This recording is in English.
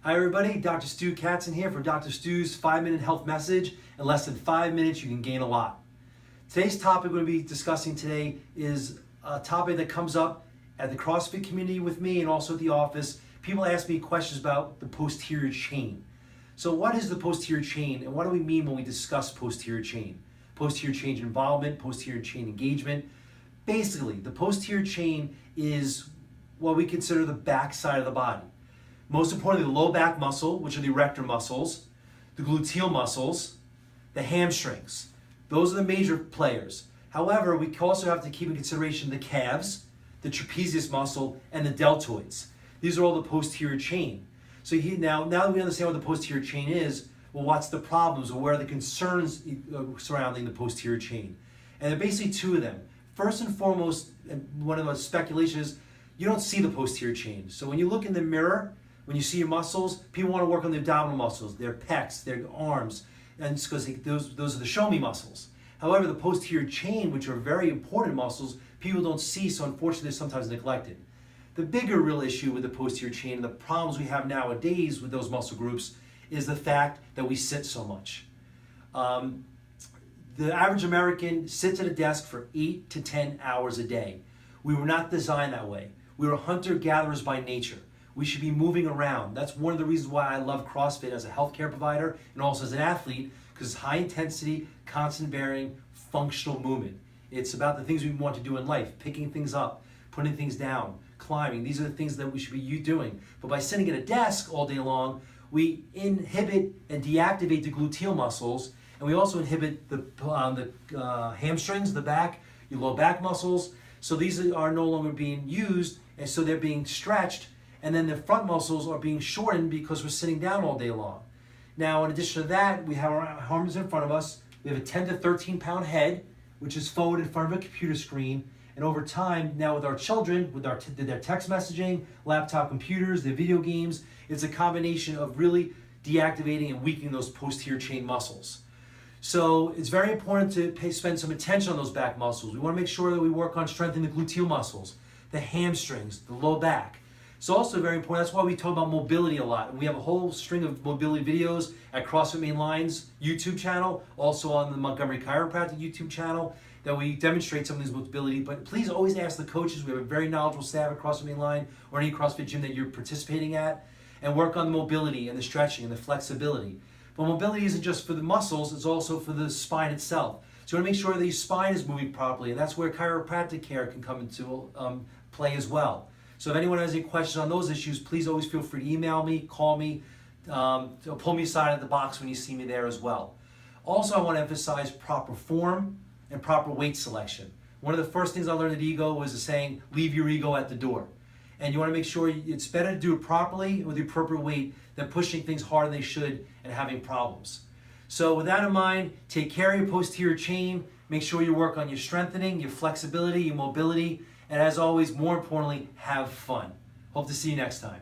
Hi everybody, Dr. Stu Katzen here for Dr. Stu's 5-minute health message. In less than 5 minutes, you can gain a lot. Today's topic we're going to be discussing today is a topic that comes up at the CrossFit community with me and also at the office. People ask me questions about the posterior chain. So what is the posterior chain and what do we mean when we discuss posterior chain? Posterior chain involvement, posterior chain engagement. Basically, the posterior chain is what we consider the back side of the body. Most importantly, the low back muscle, which are the erector muscles, the gluteal muscles, the hamstrings. Those are the major players. However, we also have to keep in consideration the calves, the trapezius muscle, and the deltoids. These are all the posterior chain. So now that we understand what the posterior chain is, well, what's the problems or where are the concerns surrounding the posterior chain? And there are basically two of them. First and foremost, and one of the speculations is you don't see the posterior chain. So when you look in the mirror, when you see your muscles, people want to work on the abdominal muscles, their pecs, their arms, and it's because those are the show me muscles. However, the posterior chain, which are very important muscles, people don't see, so unfortunately they're sometimes neglected. The bigger real issue with the posterior chain and the problems we have nowadays with those muscle groups is the fact that we sit so much. The average American sits at a desk for 8 to 10 hours a day. We were not designed that way. We were hunter-gatherers by nature. We should be moving around. That's one of the reasons why I love CrossFit as a healthcare provider and also as an athlete, because it's high intensity, constant varying, functional movement. It's about the things we want to do in life, picking things up, putting things down, climbing. These are the things that we should be doing. But by sitting at a desk all day long, we inhibit and deactivate the gluteal muscles, and we also inhibit the hamstrings, the back, your low back muscles. So these are no longer being used, and so they're being stretched, and then the front muscles are being shortened because we're sitting down all day long. Now, in addition to that, we have our arms in front of us. We have a 10 to 13 pound head, which is forward in front of a computer screen. And over time, now with our children, with their text messaging, laptop computers, their video games, it's a combination of really deactivating and weakening those posterior chain muscles. So it's very important to spend some attention on those back muscles. We want to make sure that we work on strengthening the gluteal muscles, the hamstrings, the low back. It's also very important, that's why we talk about mobility a lot. And we have a whole string of mobility videos at CrossFit Mainline's YouTube channel, also on the Montgomery Chiropractic YouTube channel, that we demonstrate some of this mobility. But please always ask the coaches. We have a very knowledgeable staff at CrossFit Mainline or any CrossFit gym that you're participating at, and work on the mobility and the stretching and the flexibility. But mobility isn't just for the muscles, it's also for the spine itself. So you want to make sure that your spine is moving properly, and that's where chiropractic care can come into play as well. So if anyone has any questions on those issues, please always feel free to email me, call me, pull me aside at the box when you see me there as well. Also, I want to emphasize proper form and proper weight selection. One of the first things I learned at Ego was the saying, leave your ego at the door. And you want to make sure it's better to do it properly with the appropriate weight than pushing things harder than they should and having problems. So with that in mind, take care of your posterior chain, make sure you work on your strengthening, your flexibility, your mobility, and as always, more importantly, have fun. Hope to see you next time.